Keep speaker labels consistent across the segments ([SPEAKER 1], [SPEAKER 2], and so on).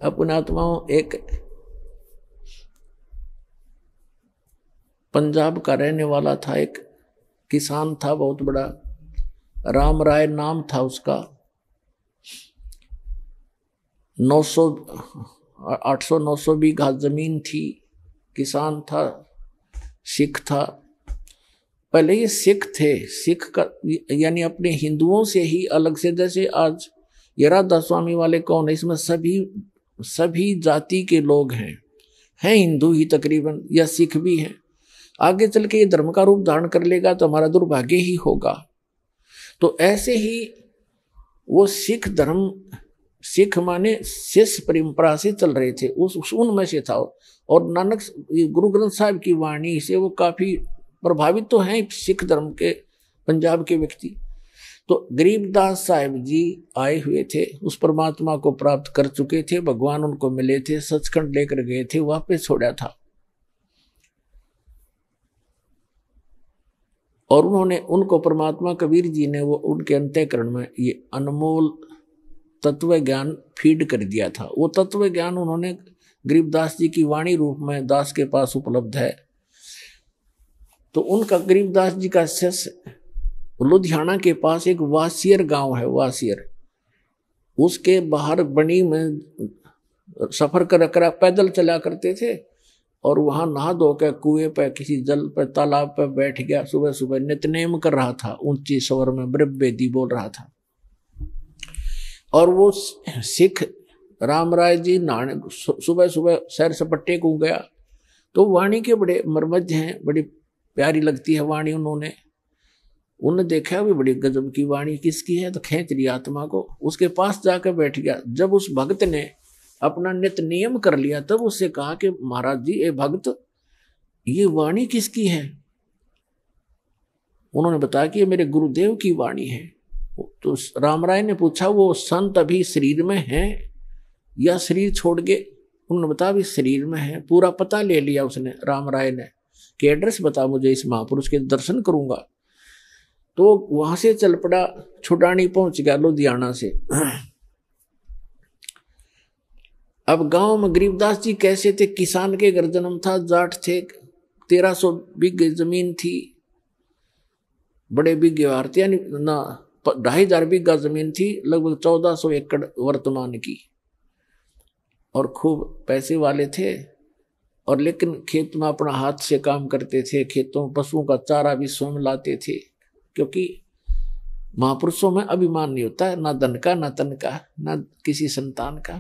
[SPEAKER 1] अपने आत्माओं, एक पंजाब का रहने वाला था, एक किसान था बहुत बड़ा, राम राय नाम था उसका। 900 800-900 बीघा जमीन थी, किसान था, सिख था। पहले ये सिख थे, सिख का यानी अपने हिंदुओं से ही अलग से, जैसे आज ये राधा स्वामी वाले कौन है, इसमें सभी जाति के लोग हैं हिंदू ही तकरीबन, या सिख भी हैं। आगे चल के ये धर्म का रूप धारण कर लेगा तो हमारा दुर्भाग्य ही होगा। तो ऐसे ही वो सिख धर्म, सिख माने शिष्य परंपरा से चल रहे थे, उनमें से था। और नानक गुरु ग्रंथ साहिब की वाणी से वो काफी प्रभावित तो हैं सिख धर्म के, पंजाब के व्यक्ति। तो गरीबदास साहिब जी आए हुए थे, उस परमात्मा को प्राप्त कर चुके थे, भगवान उनको मिले थे, सचखंड लेकर गए थे, वापस छोड़ा था। और उन्होंने उनको परमात्मा कबीर जी ने वो उनके अंतःकरण में ये अनमोल तत्व ज्ञान फीड कर दिया था। वो तत्व ज्ञान उन्होंने गरीबदास जी की वाणी रूप में दास के पास उपलब्ध है। तो उनका गरीबदास जी का शिष्य लुधियाना के पास एक वासियर गांव है, वासियर, उसके बाहर बनी में सफर कर पैदल चला करते थे। और वहां नहा धो के कुएं पे, किसी जल पे, तालाब पे बैठ गया, सुबह सुबह नित्यनेम कर रहा था, ऊंची स्वर में ब्रह्मवेदी बोल रहा था। और वो सिख राम राय जी नहाने सुबह सुबह सैर सपट्टे को गया। तो वाणी के बड़े मर्मज्ञ हैं, बड़ी प्यारी लगती है वाणी। उन्होंने देखा भी बड़ी गजब की वाणी किसकी है, तो खींच लिया आत्मा को, उसके पास जाकर बैठ गया। जब उस भक्त ने अपना नित्य नियम कर लिया तब उससे कहा कि महाराज जी, ए भक्त, ये वाणी किसकी है? उन्होंने बताया कि ये मेरे गुरुदेव की वाणी है। तो राम राय ने पूछा, वो संत अभी शरीर में है या शरीर छोड़ के? उन्होंने बताया भी शरीर में है। पूरा पता ले लिया उसने, राम राय ने, कि एड्रेस बता मुझे, इस महापुरुष के दर्शन करूंगा। तो वहां से चल पड़ा, छुटानी पहुंच गया लुधियाना से। अब गांव में गरीबदास जी कैसे थे, किसान के घर जन्म था, जाट थे, 1300 बीघे जमीन थी, बड़े बीघे थे, यानी ना 2500 बीघा जमीन थी, लगभग 1400 एकड़ वर्तमान की। और खूब पैसे वाले थे। और लेकिन खेत में अपना हाथ से काम करते थे, खेतों पशुओं का चारा भी स्वयं लाते थे, क्योंकि महापुरुषों में अभिमान नहीं होता है, ना धन का, ना तन का, ना किसी संतान का।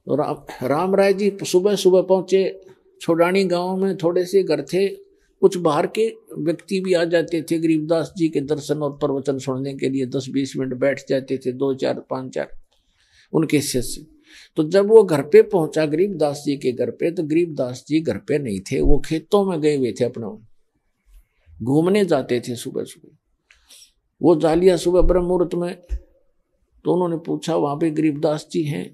[SPEAKER 1] तो राम राय जी सुबह सुबह पहुंचे। छोड़ानी गांव में थोड़े से घर थे, कुछ बाहर के व्यक्ति भी आ जाते थे गरीबदास जी के दर्शन और प्रवचन सुनने के लिए, 10-20 मिनट बैठ जाते थे, 2-4-5-4 उनके शिष्य। तो जब वो घर पे पहुंचा गरीबदास जी के घर पे, तो गरीबदास जी घर पे नहीं थे, वो खेतों में गए हुए थे, अपना घूमने जाते थे सुबह सुबह। वो जा लिया सुबह ब्रह्म मुहूर्त में। तो उन्होंने पूछा, वहां पे गरीबदास जी हैं?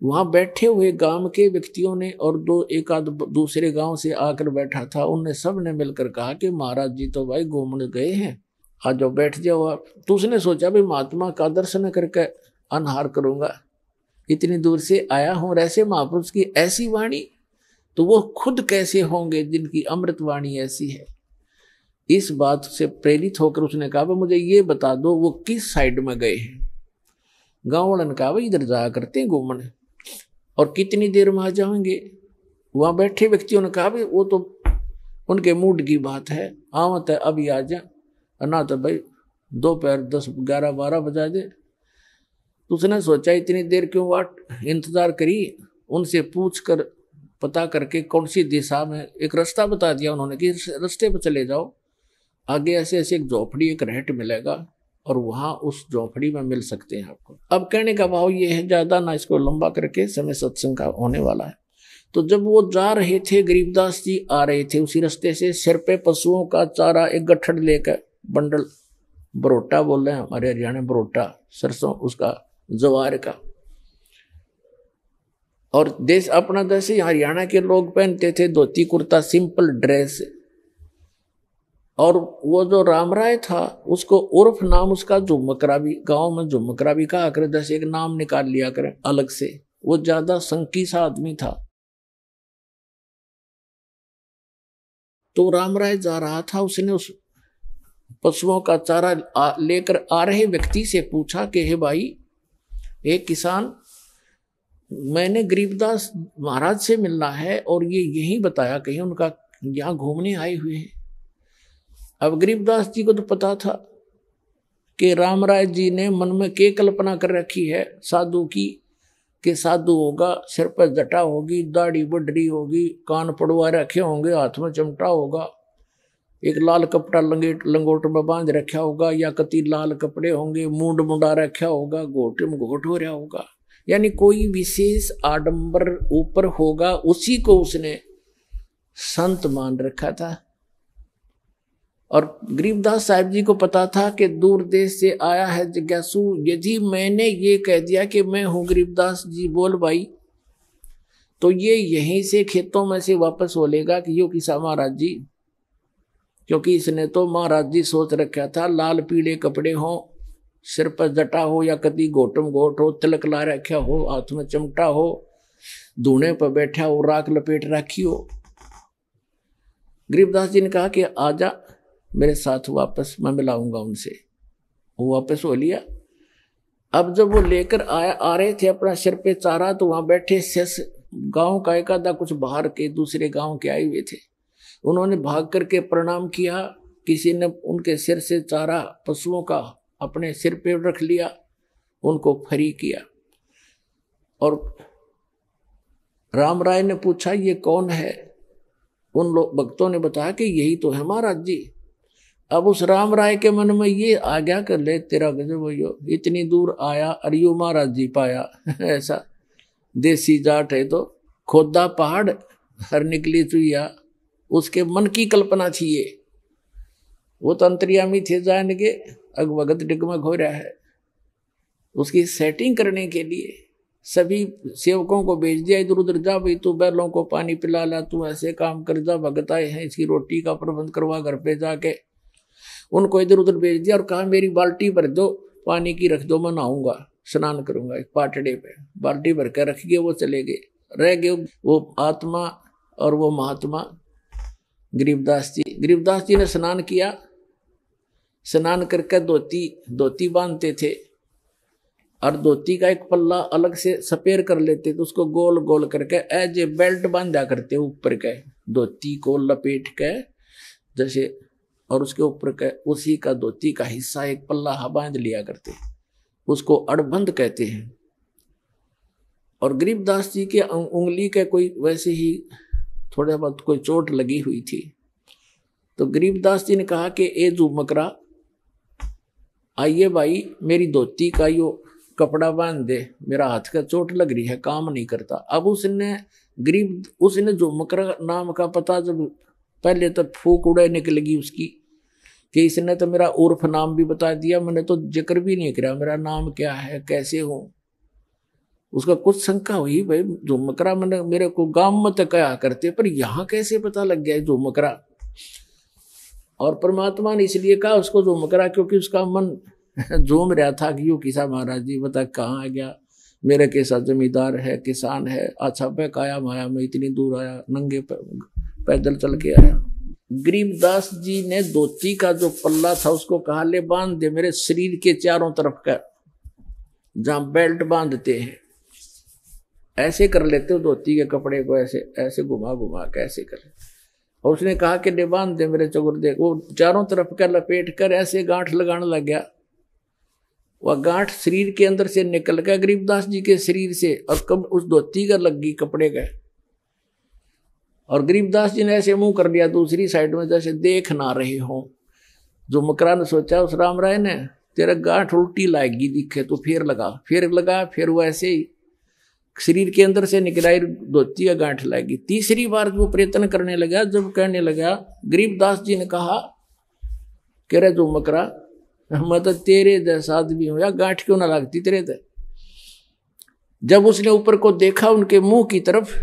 [SPEAKER 1] वहां बैठे हुए गांव के व्यक्तियों ने और एक आध दूसरे गांव से आकर बैठा था, उनने सब ने मिलकर कहा कि महाराज जी तो भाई घूमने गए हैं, आ जाओ बैठ जाओ आप। तो उसने सोचा भाई महात्मा का दर्शन करके अनहार करूंगा, इतनी दूर से आया हूं, और ऐसे महापुरुष की ऐसी वाणी, तो वो खुद कैसे होंगे जिनकी अमृत वाणी ऐसी है। इस बात से प्रेरित होकर उसने कहा, मुझे ये बता दो वो किस साइड में गए हैं। गाँव वालों ने कहा, भाई इधर जाया करते हैं घूमने, और कितनी देर में आ जाएंगे? वहां बैठे व्यक्तियों ने कहा, भाई वो तो उनके मूड की बात है, आवत है अभी आ जा, ना तो भाई दोपहर 10-11-12 बजा दे। तो उसने सोचा इतनी देर क्यों वाट इंतजार करी, उनसे पूछ कर पता करके कौन सी दिशा में, एक रास्ता बता दिया उन्होंने कि रास्ते पर चले जाओ, आगे ऐसे ऐसे एक झोपड़ी, एक रहट मिलेगा, और वहां उस झोपड़ी में मिल सकते हैं आपको। अब कहने का भाव ये है, ज्यादा ना इसको लंबा करके, समय सत्संग का होने वाला है। तो जब वो जा रहे थे, गरीबदास जी आ रहे थे उसी रास्ते से, सिर पे पशुओं का चारा एक गट्ठड़ लेकर, बंडल, बरोटा बोल रहे हैं हमारे हरियाणा, बरोटा सरसों उसका, जवार का। और देश अपना, जैसे हरियाणा के लोग पहनते थे धोती कुर्ता, सिंपल ड्रेस। और वो जो राम राय था, उसको उर्फ नाम उसका झुमकरा भी, गांव में झुमकरा भी कहा करे, जैसे एक नाम निकाल लिया करें अलग से, वो ज्यादा संकी सा आदमी था। तो रामराय जा रहा था, उसने उस पशुओं का चारा लेकर आ रहे व्यक्ति से पूछा कि हे भाई, एक किसान, मैंने गरीबदास महाराज से मिलना है और ये यही बताया कहीं उनका यहाँ घूमने आए हुए हैं। अब गरीबदास जी को तो पता था कि रामराय जी ने मन में क्या कल्पना कर रखी है साधु की, कि साधु होगा, सिर पर जटा होगी, दाढ़ी बढ़ी होगी, कान पड़वा रखे होंगे, हाथ में चमटा होगा, एक लाल कपड़ा लंगोट में बांध रखा होगा या कति लाल कपड़े होंगे, मूंड मुंडा रखा होगा, घोटे में घोट हो रहा होगा, यानी कोई विशेष आडंबर ऊपर होगा, उसी को उसने संत मान रखा था। और गरीबदास साहब जी को पता था कि दूर देश से आया है जिज्ञासु, यदि मैंने ये कह दिया कि मैं हूं गरीबदास जी बोल भाई, तो ये यहीं से खेतों में से वापस बोलेगा कि यो किसा महाराज जी, क्योंकि इसने तो महाराज जी सोच रखा था लाल पीले कपड़े हो, सिर पर जटा हो या कदी घोटम घोट हो, तिलक ला रखा हो, हाथ में चमटा हो, धूने पर बैठा हो, राख लपेट रखी हो। गरीबदास जी ने कहा कि आजा मेरे साथ वापस, मैं मिलाऊंगा उनसे। वो वापस हो लिया। अब जब वो लेकर आ रहे थे अपना सिर पे चारा, तो वहां बैठे शेष गांव का एक आधा कुछ बाहर के दूसरे गांव के आए हुए थे। उन्होंने भाग करके प्रणाम किया, किसी ने उनके सिर से चारा पशुओं का अपने सिर पे रख लिया, उनको फ्री किया। और रामराय ने पूछा ये कौन है? उन लोग भक्तों ने बताया कि यही तो है महाराज जी। अब उस रामराय के मन में ये आ गया कर ले तेरा गजब हो, इतनी दूर आया अरियो महाराज जी पाया ऐसा देसी जाट है तो खोदा पहाड़ हर निकली चुईया, उसके मन की कल्पना थी ये। वो तो अंतर्यामी थे जान के अग भगत डिगमग हो रहा है। उसकी सेटिंग करने के लिए सभी सेवकों को भेज दिया, इधर उधर जा भाई, तू बैलों को पानी पिला ला, तू ऐसे काम कर जा, भगत आए हैं, इसकी रोटी का प्रबंध करवा घर पे जाके। उनको इधर उधर भेज दिया और कहा मेरी बाल्टी भर दो, पानी की रख दो, मैं नहाऊंगा, स्नान करूंगा। एक पाटड़े पे बाल्टी भर कर रख गए, वो चले गए। रह गए वो आत्मा और वो महात्मा गरीबदास जी। गरीबदास जी ने स्नान किया, स्नान करके धोती बांधते थे और धोती का एक पल्ला अलग से सपेर कर लेते, तो उसको गोल गोल करके एज ए बेल्ट बांधा करते ऊपर के, धोती को लपेट के जैसे, और उसके ऊपर के उसी का धोती का हिस्सा एक पल्ला बांध लिया करते, उसको अड़बंद कहते हैं। और गरीबदास जी के उंगली के कोई वैसे ही थोड़ा बहुत कोई चोट लगी हुई थी, तो गरीबदास जी ने कहा कि ए झुमकरा, आइए भाई मेरी धोती का यो कपड़ा बांध दे, मेरा हाथ का चोट लग रही है, काम नहीं करता। अब उसने झुमकरा नाम का पता जब पहले तो फूक उड़े निकलेगी उसकी कि इसने तो मेरा उर्फ नाम भी बता दिया, मैंने तो जिक्र भी नहीं किया मेरा नाम क्या है, कैसे हूं। उसका कुछ शंका हुई, भाई झुमकरा मैंने मेरे को गांव में तो कहा करते, पर यहाँ कैसे पता लग गया झुमकरा। और परमात्मा ने इसलिए कहा उसको झुमकरा क्योंकि उसका मन झूम रहा था कि यू किसा महाराज जी बता कहाँ आ गया, मेरे कैसा जमींदार है, किसान है, अच्छा काया माया में इतनी दूर आया, नंगे पैदल चल के आया। गरीबदास जी ने धोती का जो पल्ला था उसको कहा ले बांध दे मेरे शरीर के चारों तरफ का, जहां बेल्ट बांधते हैं ऐसे कर लेते हो धोती के कपड़े को, ऐसे ऐसे घुमा घुमा के ऐसे कर। और उसने कहा कि ले बांध दे मेरे चौगुर देख। वो चारों तरफ का लपेट कर ऐसे गांठ लगाने लग गया। वह गांठ शरीर के अंदर से निकल गया गरीबदास जी के शरीर से, और कब उस धोती का लग गई कपड़े का। और गरीबदास जी ने ऐसे मुंह कर लिया दूसरी साइड में जैसे देख ना रहे हो। जो मकरा ने सोचा उस रामराय ने, तेरा गांठ उल्टी लाएगी दिखे तो फिर लगा, फिर वो ऐसे ही शरीर के अंदर से निकलाई धोती का गांठ लाएगी। तीसरी बार वो प्रयत्न करने लगा, जब कहने लगा गरीबदास जी ने कहा कह रहे जो मकरा मैं तो तेरे जैसा आदमी हूं, या गांठ क्यों ना लगती तेरे ते। जब उसने ऊपर को देखा उनके मुंह की तरफ,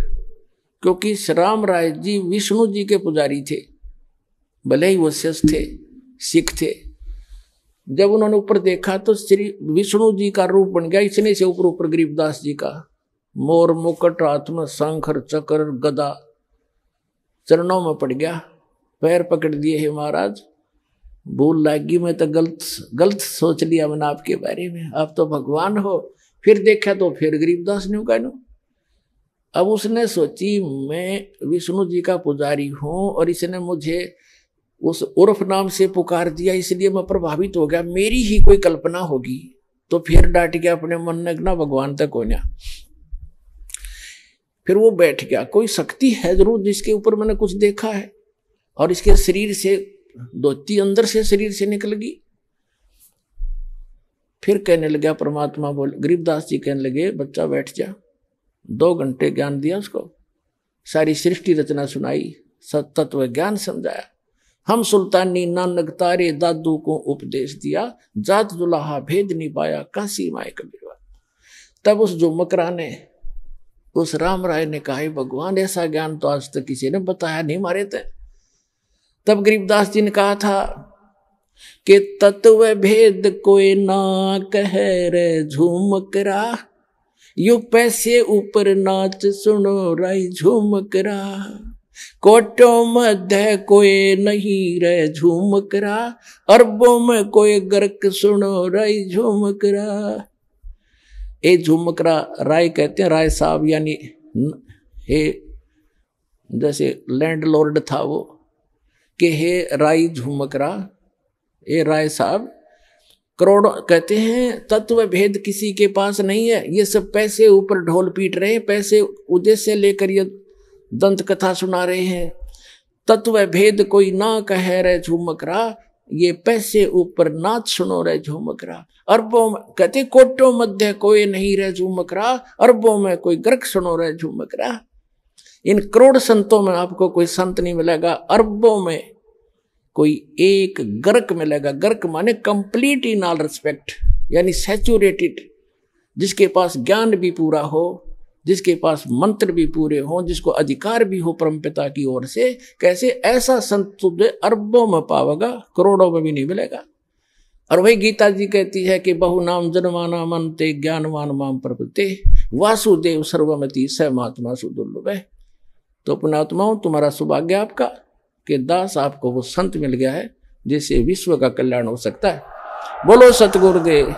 [SPEAKER 1] क्योंकि राम राय जी विष्णु जी के पुजारी थे, भले ही वो शिष्य थे, सिख थे। जब उन्होंने ऊपर देखा तो श्री विष्णु जी का रूप बन गया, इतने से ऊपर ऊपर गरीबदास जी का मोर मुकुट हाथ में शंकर चक्र गदा, चरणों में पड़ गया, पैर पकड़ दिए, हे महाराज भूल लागी, मैं तो गलत सोच लिया मैंने आपके बारे में, आप तो भगवान हो। फिर देखा तो फिर गरीबदास ने कहना, अब उसने सोची मैं विष्णु जी का पुजारी हूं और इसने मुझे उस उर्फ नाम से पुकार दिया, इसलिए मैं प्रभावित हो गया, मेरी ही कोई कल्पना होगी। तो फिर डांट गया अपने मन में, ना भगवान तक हो ना। फिर वो बैठ गया, कोई शक्ति है जरूर जिसके ऊपर मैंने कुछ देखा है, और इसके शरीर से धोती अंदर से शरीर से निकल गई। फिर कहने लगा परमात्मा बोल, गरीबदास जी कहने लगे बच्चा बैठ जा। 2 घंटे ज्ञान दिया उसको, सारी सृष्टि रचना सुनाई, सतत्व ज्ञान समझाया। हम सुल्तानी नानक तारे दादू को उपदेश दिया, जात दुल्हा भेद नहीं पाया काशी माए कबीरवा। तब उस जुमकरा ने, उस राम राय ने कहा, भगवान ऐसा ज्ञान तो आज तक किसी ने बताया नहीं मारे थे। तब गरीबदास जी ने कहा था कि तत्व भेद कोई ना कह रे झूमकरा, यू पैसे ऊपर नाच सुनो राई झूमकरा, कोटों मध्य कोई नहीं रे झूमकरा, अरबों में कोई गर्क सुनो राई झूमकरा। ए झूमकरा राय कहते हैं, राय साहब यानी हे जैसे लैंडलॉर्ड था वो, कि हे राय झूमकरा, ए राय साहब, करोड़ों कहते हैं तत्व भेद किसी के पास नहीं है, ये सब पैसे ऊपर ढोल पीट रहे हैं, पैसे उद्देश्य लेकर ये दंत कथा सुना रहे हैं। तत्व भेद कोई ना कह रहे झूमकरा, ये पैसे ऊपर नाच सुनो रहे झूमकरा। अरबों में कहते कोटों मध्य कोई नहीं रहे झूमकरा, अरबों में कोई गर्क सुनो रहे झूमकरा। इन करोड़ संतों में आपको कोई संत नहीं मिलेगा, अरबों में कोई एक गर्क मिलेगा। गर्क माने कंप्लीट इन ऑल रिस्पेक्ट, यानी सैचुरेटेड, जिसके पास ज्ञान भी पूरा हो, जिसके पास मंत्र भी पूरे हो, जिसको अधिकार भी हो परमपिता की ओर से। कैसे ऐसा संत तुझे अरबों में पावेगा, करोड़ों में भी नहीं मिलेगा। और वही गीता जी कहती है कि बहु नाम जन्माना मनते ज्ञानवान माम प्रपते, वासुदेव सर्वमति स महात्मा सुदुर्लभ है। तो पुण्यात्माओं, तुम्हारा सौभाग्य आपका कि दास आपको वो संत मिल गया है जिससे विश्व का कल्याण हो सकता है। बोलो सतगुरुदेव।